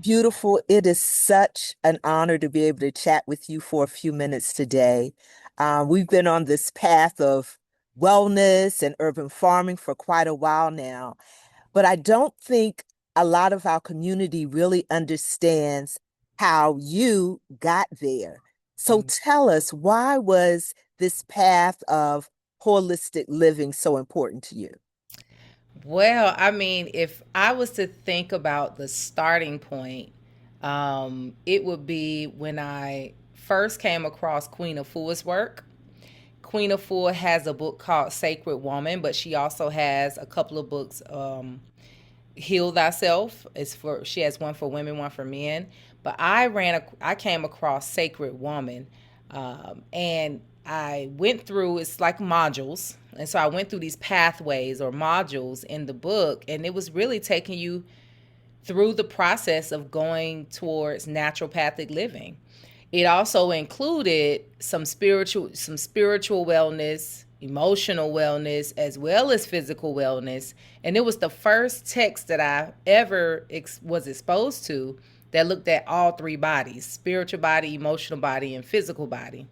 Beautiful. It is such an honor to be able to chat with you for a few minutes today. We've been on this path of wellness and urban farming for quite a while now, but I don't think a lot of our community really understands how you got there. So tell us, why was this path of holistic living so important to you? Well, I mean, if I was to think about the starting point, it would be when I first came across Queen Afua's work. Queen Afua has a book called Sacred Woman, but she also has a couple of books, Heal Thyself. She has one for women, one for men. But I came across Sacred Woman, and I went through, it's like modules. And so I went through these pathways or modules in the book, and it was really taking you through the process of going towards naturopathic living. It also included some spiritual wellness, emotional wellness, as well as physical wellness. And it was the first text that I ever was exposed to that looked at all three bodies: spiritual body, emotional body, and physical body.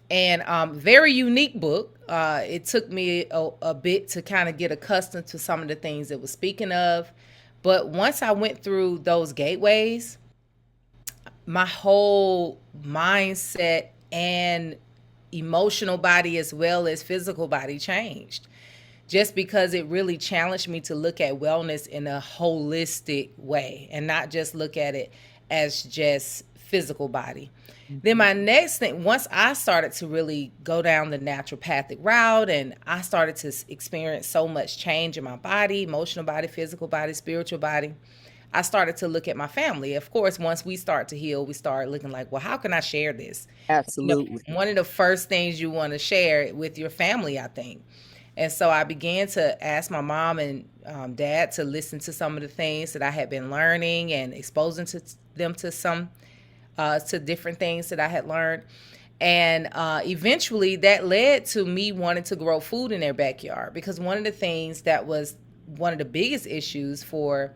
And very unique book. It took me a bit to kind of get accustomed to some of the things it was speaking of. But once I went through those gateways, my whole mindset and emotional body as well as physical body changed, just because it really challenged me to look at wellness in a holistic way and not just look at it as just physical body. Then my next thing, once I started to really go down the naturopathic route and I started to experience so much change in my body, emotional body, physical body, spiritual body, I started to look at my family. Of course, once we start to heal, we start looking like, well, how can I share this? Absolutely. One of the first things you want to share with your family, I think. And so I began to ask my mom and dad to listen to some of the things that I had been learning and exposing to them to some to different things that I had learned. And eventually that led to me wanting to grow food in their backyard, because one of the things that was one of the biggest issues for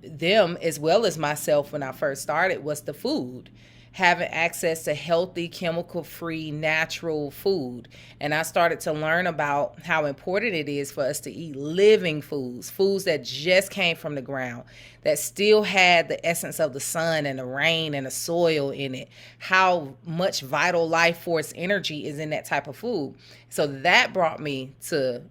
them as well as myself when I first started was the food, having access to healthy, chemical free, natural food. And I started to learn about how important it is for us to eat living foods, foods that just came from the ground, that still had the essence of the sun and the rain and the soil in it, how much vital life force energy is in that type of food. So that brought me to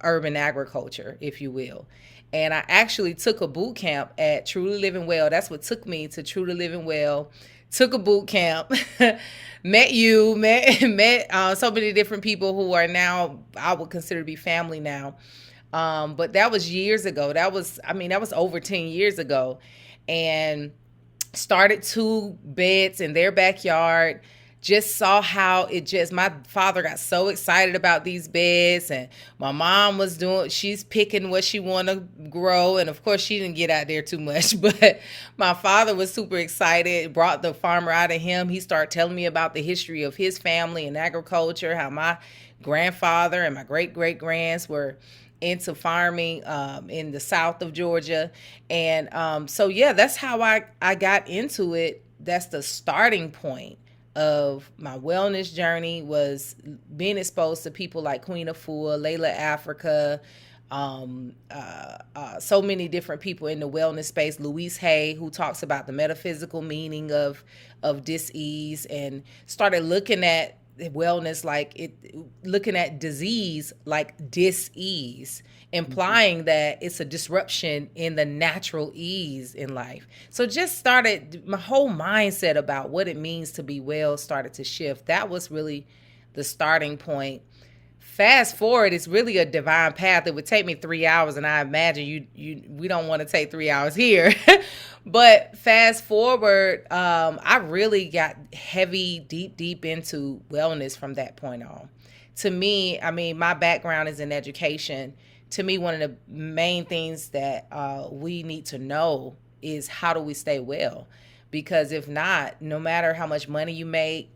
urban agriculture, if you will. And I actually took a boot camp at Truly Living Well. That's what took me to Truly Living Well. Took a boot camp, met so many different people who are now I would consider to be family now. But that was years ago. That was over 10 years ago, and started two beds in their backyard. Just saw how my father got so excited about these beds, and my mom she's picking what she want to grow. And of course she didn't get out there too much, but my father was super excited, brought the farmer out of him. He started telling me about the history of his family and agriculture, how my grandfather and my great great grands were into farming in the south of Georgia. And so yeah, that's how I got into it. That's the starting point of my wellness journey, was being exposed to people like Queen Afua, Layla Africa, so many different people in the wellness space. Louise Hay, who talks about the metaphysical meaning of dis-ease, and started looking at wellness looking at disease like dis-ease, implying that it's a disruption in the natural ease in life. So just started, my whole mindset about what it means to be well started to shift. That was really the starting point. Fast forward, it's really a divine path. It would take me 3 hours, and I imagine we don't want to take 3 hours here. But fast forward, I really got heavy, deep into wellness from that point on. To me, I mean, my background is in education. To me, one of the main things that we need to know is, how do we stay well? Because if not, no matter how much money you make,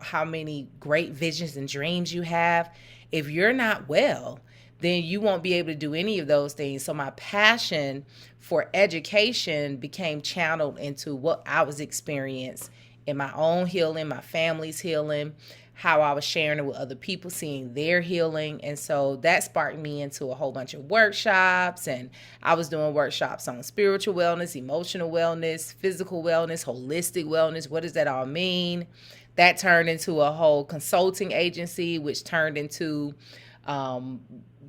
how many great visions and dreams you have, if you're not well, then you won't be able to do any of those things. So my passion for education became channeled into what I was experiencing in my own healing, my family's healing, how I was sharing it with other people, seeing their healing. And so that sparked me into a whole bunch of workshops. And I was doing workshops on spiritual wellness, emotional wellness, physical wellness, holistic wellness. What does that all mean? That turned into a whole consulting agency, which turned into um,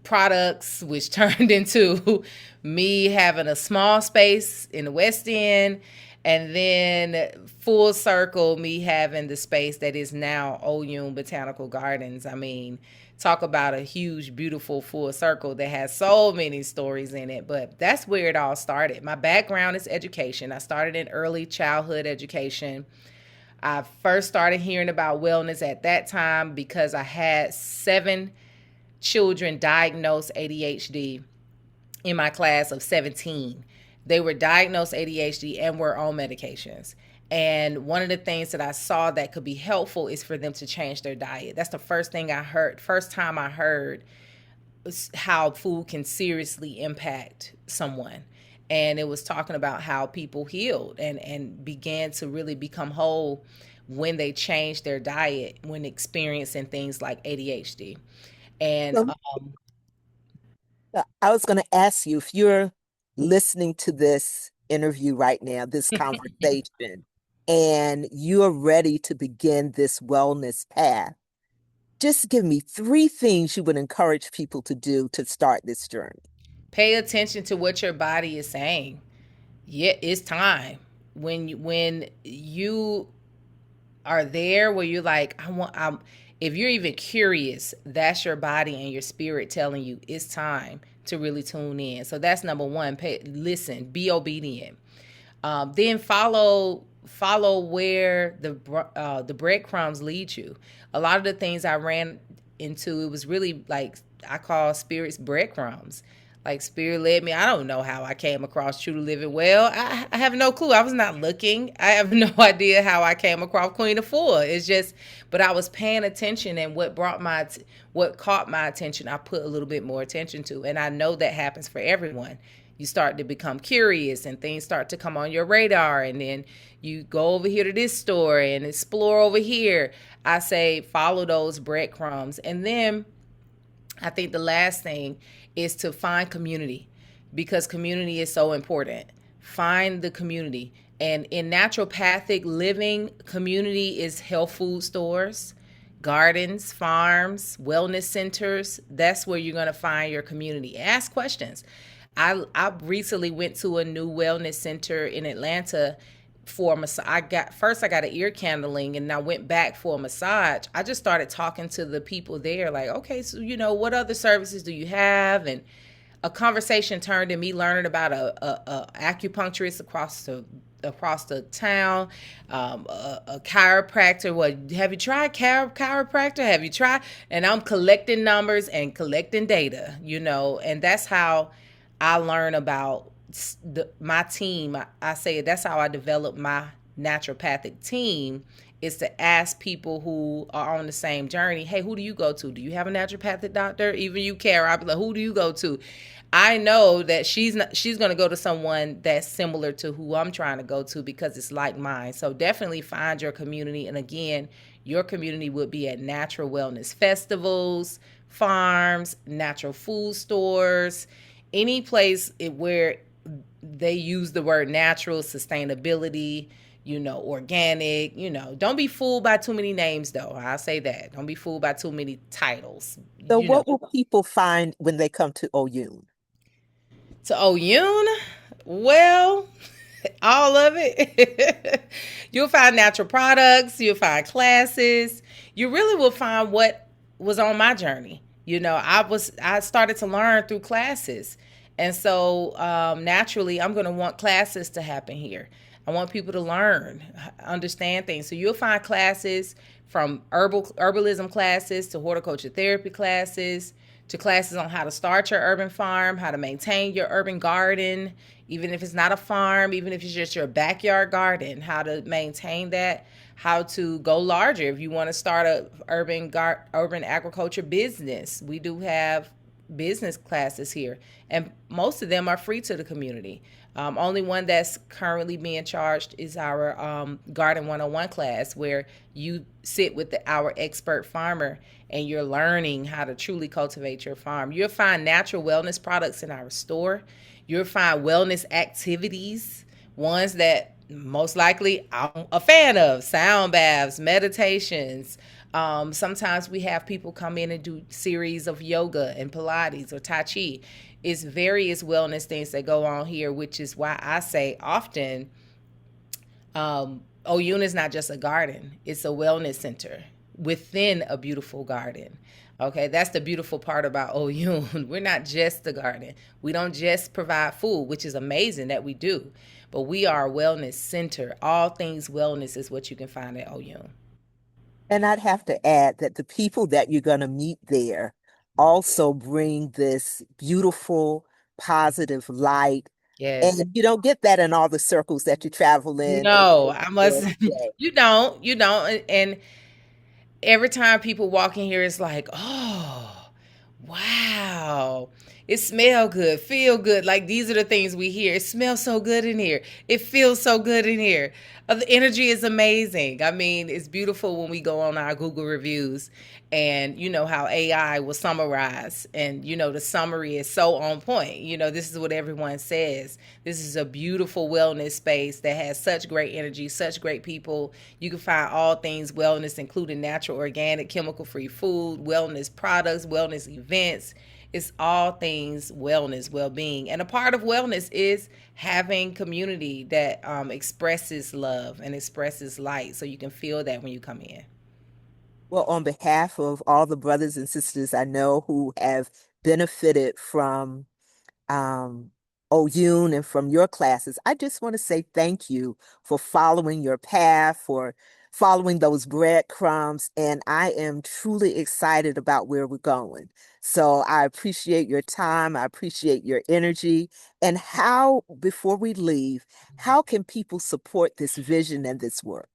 products, which turned into me having a small space in the West End, and then full circle me having the space that is now Oyun Botanical Gardens. I mean, talk about a huge, beautiful full circle that has so many stories in it. But that's where it all started. My background is education. I started in early childhood education. I first started hearing about wellness at that time because I had 7 children diagnosed ADHD in my class of 17. They were diagnosed ADHD and were on medications. And one of the things that I saw that could be helpful is for them to change their diet. That's the first thing I heard, first time I heard how food can seriously impact someone. And it was talking about how people healed and began to really become whole when they changed their diet when experiencing things like ADHD. And So, I was going to ask you if you're listening to this interview right now, this conversation, and you are ready to begin this wellness path. Just give me three things you would encourage people to do to start this journey. pay attention to what your body is saying. Yeah, it's time. When you are there where you're like, if you're even curious, that's your body and your spirit telling you it's time to really tune in. So that's number one. Listen, be obedient. Then follow where the breadcrumbs lead you. A lot of the things I ran into, it was really like I call spirits breadcrumbs. Like spirit led me. I don't know how I came across True to Living Well. I have no clue. I was not looking. I have no idea how I came across Queen of Four. It's just, but I was paying attention, and what caught my attention, I put a little bit more attention to, and I know that happens for everyone. You start to become curious, and things start to come on your radar, and then you go over here to this store and explore over here. I say follow those breadcrumbs, and then I think the last thing is to find community, because community is so important. Find the community. And in naturopathic living, community is health food stores, gardens, farms, wellness centers. That's where you're going to find your community. Ask questions. I recently went to a new wellness center in Atlanta for a massage. I got an ear candling, and I went back for a massage. I just started talking to the people there, like, okay, so what other services do you have? And a conversation turned to me learning about a acupuncturist across the town, a chiropractor. What have you tried chiropractor? Have you tried? And I'm collecting numbers and collecting data, and that's how I learn about my team. I say that's how I develop my naturopathic team, is to ask people who are on the same journey, hey, who do you go to? Do you have a naturopathic doctor? Even you, Kara, I'll be like, who do you go to? I know that she's going to go to someone that's similar to who I'm trying to go to, because it's like mine. So definitely find your community. And again, your community would be at natural wellness festivals, farms, natural food stores, any place where they use the word natural, sustainability, organic. Don't be fooled by too many names, though. I'll say that. Don't be fooled by too many titles. So, what will people find when they come to Oyun? To Oyun, well, all of it. You'll find natural products, you'll find classes. You really will find what was on my journey. I started to learn through classes. And so naturally, I'm going to want classes to happen here. I want people to learn, understand things. So you'll find classes from herbalism classes to horticulture therapy classes to classes on how to start your urban farm, how to maintain your urban garden, even if it's not a farm, even if it's just your backyard garden, how to maintain that, how to go larger if you want to start a urban agriculture business. We do have business classes here, and most of them are free to the community. Only one that's currently being charged is our Garden 101 class, where you sit with our expert farmer and you're learning how to truly cultivate your farm. You'll find natural wellness products in our store. You'll find wellness activities, ones that most likely I'm a fan of: sound baths, meditations. Sometimes we have people come in and do series of yoga and Pilates or Tai Chi. It's various wellness things that go on here, which is why I say often, Oyun is not just a garden, it's a wellness center within a beautiful garden. Okay, that's the beautiful part about Oyun. We're not just a garden. We don't just provide food, which is amazing that we do, but we are a wellness center. All things wellness is what you can find at Oyun. And I'd have to add that the people that you're going to meet there also bring this beautiful, positive light. Yes. And you don't get that in all the circles that you travel in or No, go I to must. today. You don't. And every time people walk in here, it's like, oh, wow. It smell good, feel good. Like these are the things we hear. It smells so good in here. It feels so good in here. The energy is amazing. I mean, it's beautiful when we go on our Google reviews and you know how AI will summarize, and you know the summary is so on point. You know, this is what everyone says. This is a beautiful wellness space that has such great energy, such great people. You can find all things wellness, including natural, organic, chemical free food, wellness products, wellness events. It's all things wellness, well being. And a part of wellness is having community that expresses love and expresses light. So you can feel that when you come in. Well, on behalf of all the brothers and sisters I know who have benefited from um, Oyun and from your classes, I just want to say thank you for following your path, for following those breadcrumbs. And I am truly excited about where we're going. So I appreciate your time. I appreciate your energy. And how, before we leave, how can people support this vision and this work?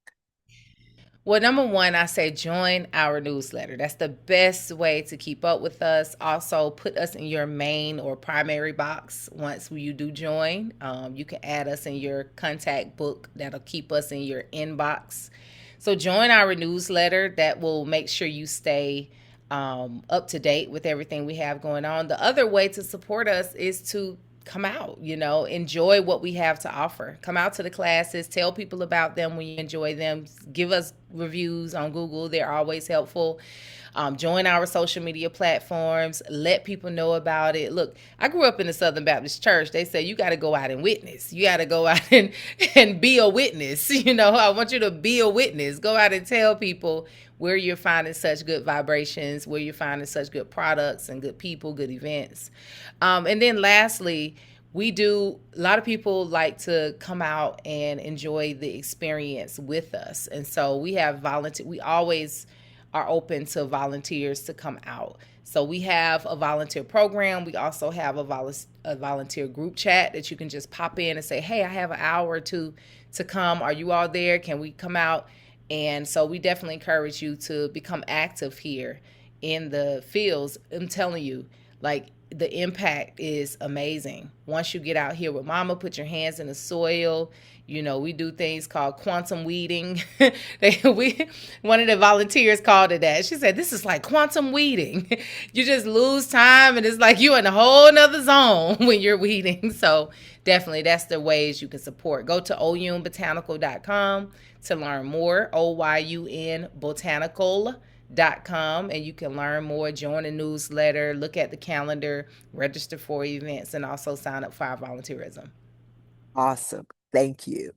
Well, number one, I say join our newsletter. That's the best way to keep up with us. Also, put us in your main or primary box once you do join. You can add us in your contact book. That'll keep us in your inbox. So, join our newsletter. That will make sure you stay up to date with everything we have going on. The other way to support us is to come out, enjoy what we have to offer. Come out to the classes, tell people about them when you enjoy them, give us reviews on Google. They're always helpful. Join our social media platforms, let people know about it. Look, I grew up in the Southern Baptist Church. They say you got to go out and witness. You got to go out and be a witness. I want you to be a witness. Go out and tell people where you're finding such good vibrations, where you're finding such good products and good people, good events. And then lastly, a lot of people like to come out and enjoy the experience with us. And so we always are open to volunteers to come out. So we have a volunteer program. We also have a volunteer group chat that you can just pop in and say, hey, I have an hour or two to come. Are you all there? Can we come out? And so we definitely encourage you to become active here in the fields. I'm telling you, like, the impact is amazing. Once you get out here with mama, put your hands in the soil. We do things called quantum weeding. One of the volunteers called it that. She said, this is like quantum weeding. You just lose time and it's like you're in a whole nother zone when you're weeding. So definitely that's the ways you can support. Go to oyunbotanical.com to learn more. OYUN botanical.com, and you can learn more, join the newsletter, look at the calendar, register for events, and also sign up for our volunteerism. Awesome. Thank you.